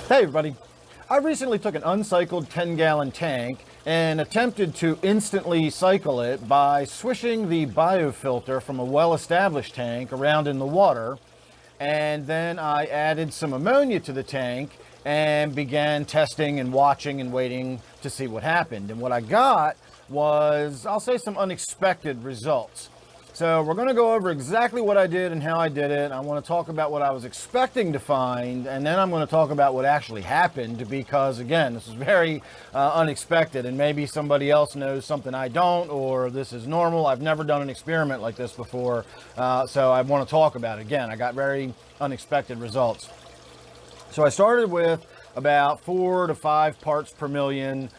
Hey everybody, I recently took an uncycled 10-gallon tank and attempted to instantly cycle it by swishing the biofilter from a well-established tank around in the water, and then I added some ammonia to the tank and began testing and watching and waiting to see what happened. And what I got was, I'll say, some unexpected results. So we're going to go over exactly what I did and how I did it. I want to talk about what I was expecting to find, and then I'm going to talk about what actually happened, because again, this is very unexpected, and maybe somebody else knows something I don't, or this is normal. I've never done an experiment like this before, so I want to talk about it. Again, I got very unexpected results. So I started with about 4 to 5 parts per million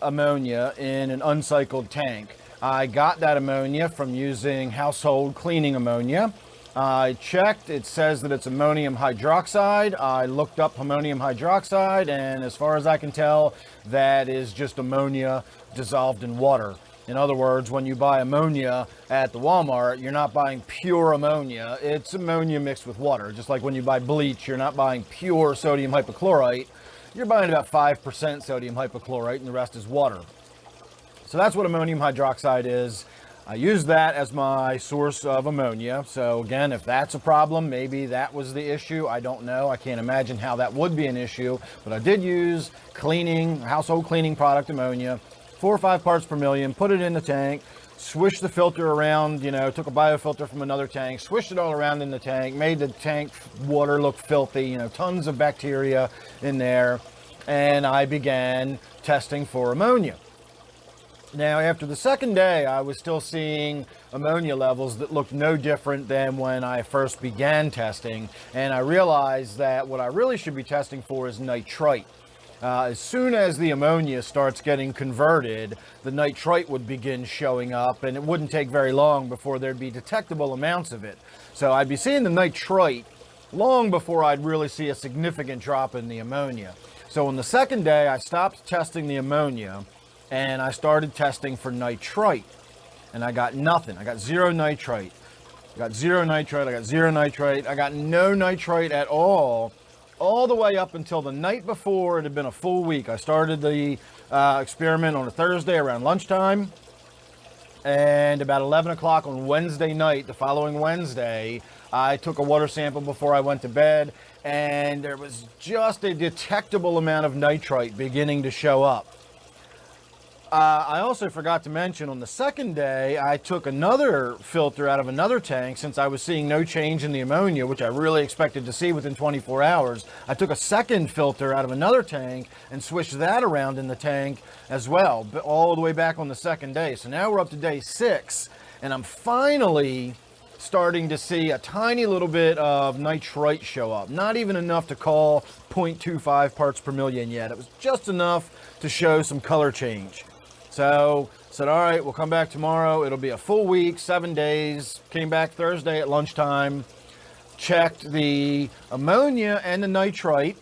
ammonia in an uncycled tank. I got that ammonia from using household cleaning ammonia. I checked, it says that it's ammonium hydroxide. I looked up ammonium hydroxide, and as far as I can tell, that is just ammonia dissolved in water. In other words, when you buy ammonia at the Walmart, you're not buying pure ammonia. It's ammonia mixed with water. Just like when you buy bleach, you're not buying pure sodium hypochlorite. You're buying about 5% sodium hypochlorite, and the rest is water. So that's what ammonium hydroxide is. I use that as my source of ammonia. So again, if that's a problem, maybe that was the issue. I don't know. I can't imagine how that would be an issue. But I did use household cleaning product ammonia, 4 or 5 parts per million, put it in the tank, swished the filter around, took a biofilter from another tank, swished it all around in the tank, made the tank water look filthy, tons of bacteria in there. And I began testing for ammonia. Now, after the second day, I was still seeing ammonia levels that looked no different than when I first began testing. And I realized that what I really should be testing for is nitrite. As soon as the ammonia starts getting converted, the nitrite would begin showing up, and it wouldn't take very long before there'd be detectable amounts of it. So I'd be seeing the nitrite long before I'd really see a significant drop in the ammonia. So on the second day, I stopped testing the ammonia, and I started testing for nitrite, and I got nothing. I got zero nitrite. I got zero nitrite. I got zero nitrite. I got no nitrite at all the way up until the night before. It had been a full week. I started the experiment on a Thursday around lunchtime, and about 11 o'clock on Wednesday night, the following Wednesday, I took a water sample before I went to bed, and there was just a detectable amount of nitrite beginning to show up. I also forgot to mention, on the second day, I took another filter out of another tank, since I was seeing no change in the ammonia, which I really expected to see within 24 hours. I took a second filter out of another tank and switched that around in the tank as well, but all the way back on the second day. So now we're up to day 6, and I'm finally starting to see a tiny little bit of nitrite show up. Not even enough to call 0.25 parts per million yet. It was just enough to show some color change. So said, all right, we'll come back tomorrow. It'll be a full week, 7 days. Came back Thursday at lunchtime, checked the ammonia and the nitrite.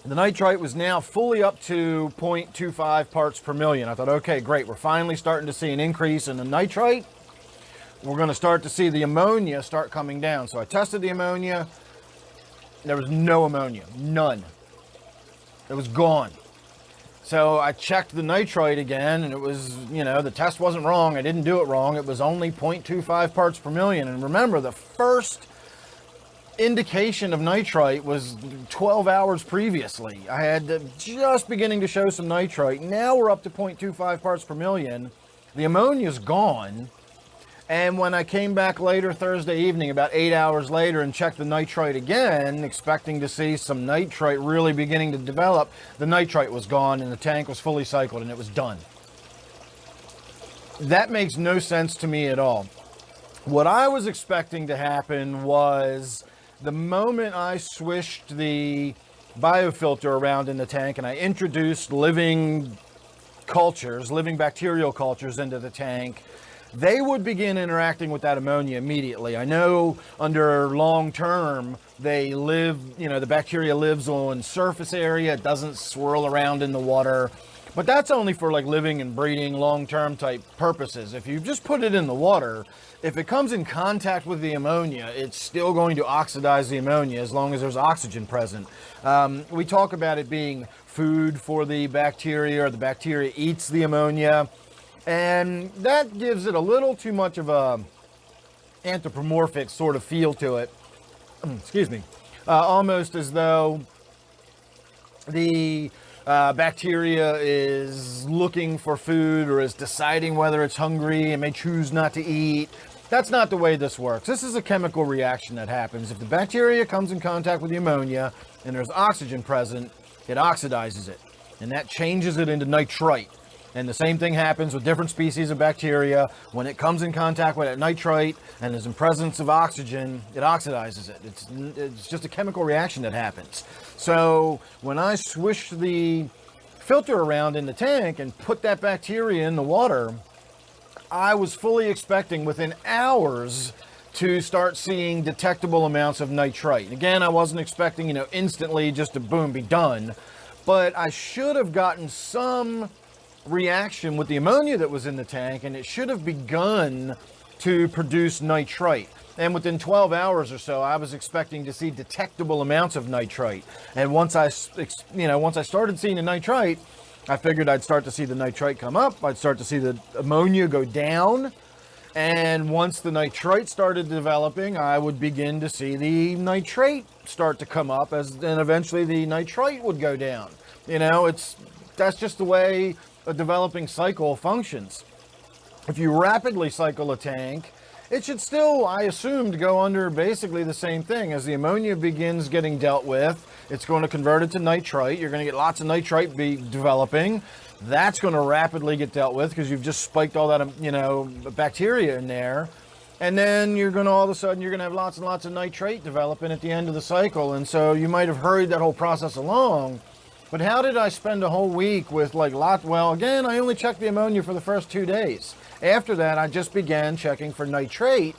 The nitrite was now fully up to 0.25 parts per million. I thought, okay, great. We're finally starting to see an increase in the nitrite. We're going to start to see the ammonia start coming down. So I tested the ammonia. There was no ammonia, none. It was gone. So I checked the nitrite again, and it was, the test wasn't wrong. I didn't do it wrong. It was only 0.25 parts per million. And remember, the first indication of nitrite was 12 hours previously. I had just beginning to show some nitrite. Now we're up to 0.25 parts per million. The ammonia's gone. And when I came back later Thursday evening, about 8 hours later, and checked the nitrite again, expecting to see some nitrite really beginning to develop, the nitrite was gone and the tank was fully cycled and it was done. That makes no sense to me at all. What I was expecting to happen was, the moment I swished the biofilter around in the tank and I introduced living bacterial cultures into the tank, they would begin interacting with that ammonia immediately. I know under long term, they live, the bacteria lives on surface area. It doesn't swirl around in the water. But that's only for like living and breeding long-term type purposes. If you just put it in the water, if it comes in contact with the ammonia, it's still going to oxidize the ammonia as long as there's oxygen present. We talk about it being food for the bacteria, or the bacteria eats the ammonia, and that gives it a little too much of a anthropomorphic sort of feel to it. Excuse me. Almost as though the bacteria is looking for food or is deciding whether it's hungry and may choose not to eat. That's not the way this works. This is a chemical reaction that happens. If the bacteria comes in contact with the ammonia and there's oxygen present, it oxidizes it, and that changes it into nitrite. And the same thing happens with different species of bacteria. When it comes in contact with that nitrite and is in presence of oxygen, it oxidizes it. It's just a chemical reaction that happens. So when I swish the filter around in the tank and put that bacteria in the water, I was fully expecting within hours to start seeing detectable amounts of nitrite. Again, I wasn't expecting, instantly just to boom, be done. But I should have gotten some reaction with the ammonia that was in the tank, and it should have begun to produce nitrite. And within 12 hours or so, I was expecting to see detectable amounts of nitrite. And once I started seeing the nitrite, I figured I'd start to see the nitrite come up. I'd start to see the ammonia go down. And once the nitrite started developing, I would begin to see the nitrate start to come up, and eventually the nitrite would go down. That's just the way a developing cycle functions. If you rapidly cycle a tank, it should still, I assumed, go under basically the same thing. As the ammonia begins getting dealt with, it's going to convert it to nitrite. You're going to get lots of nitrite developing. That's going to rapidly get dealt with because you've just spiked all that, bacteria in there. And then all of a sudden, you're going to have lots and lots of nitrate developing at the end of the cycle. And so you might have hurried that whole process along. But how did I spend a whole week with well, again, I only checked the ammonia for the first 2 days. After that, I just began checking for nitrite,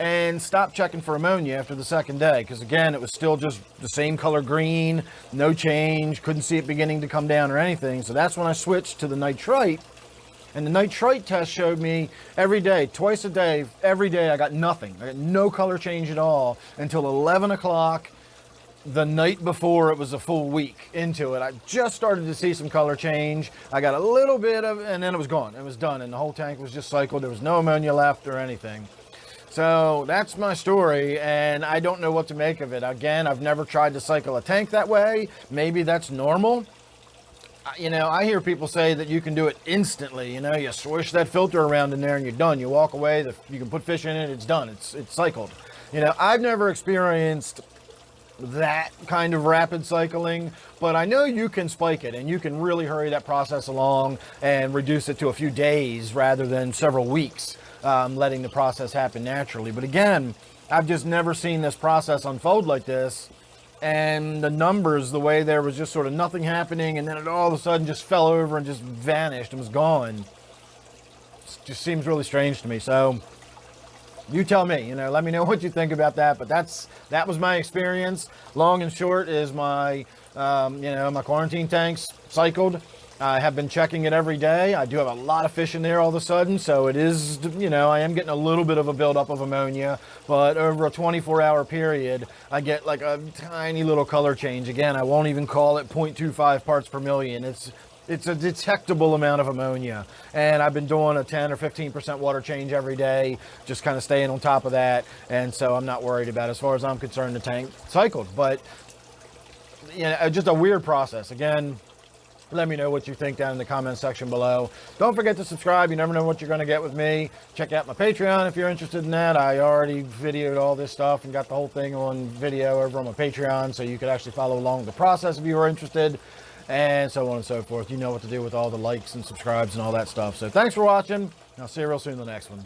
and stopped checking for ammonia after the second day. Because again, it was still just the same color green, no change, couldn't see it beginning to come down or anything. So that's when I switched to the nitrite. And the nitrite test showed me every day, twice a day, every day, I got nothing. I got no color change at all until 11 o'clock. The night before it was a full week into it. I just started to see some color change. I got a little bit of, and then it was gone. It was done, and the whole tank was just cycled. There was no ammonia left or anything. So that's my story, and I don't know what to make of it. Again, I've never tried to cycle a tank that way. Maybe that's normal. I hear people say that you can do it instantly. You swish that filter around in there and you're done. You walk away, you can put fish in it, it's done. It's cycled. I've never experienced that kind of rapid cycling, but I know you can spike it and you can really hurry that process along and reduce it to a few days rather than several weeks, letting the process happen naturally. But again, I've just never seen this process unfold like this, and the numbers, the way there was just sort of nothing happening and then it all of a sudden just fell over and just vanished and was gone. It just seems really strange to me. So you tell me, let me know what you think about that. But that was my experience. Long and short is my quarantine tanks cycled. I have been checking it every day. I do have a lot of fish in there all of a sudden. So it is, I am getting a little bit of a buildup of ammonia. But over a 24-hour period, I get like a tiny little color change. Again, I won't even call it 0.25 parts per million. It's a detectable amount of ammonia. And I've been doing a 10 or 15% water change every day, just kind of staying on top of that. And so I'm not worried about it. As far as I'm concerned, the tank cycled. But, just a weird process. Again, let me know what you think down in the comment section below. Don't forget to subscribe. You never know what you're going to get with me. Check out my Patreon if you're interested in that. I already videoed all this stuff and got the whole thing on video over on my Patreon, so you could actually follow along with the process if you are interested. And so on and so forth. You know what to do with all the likes and subscribes and all that stuff. So thanks for watching. I'll see you real soon in the next one.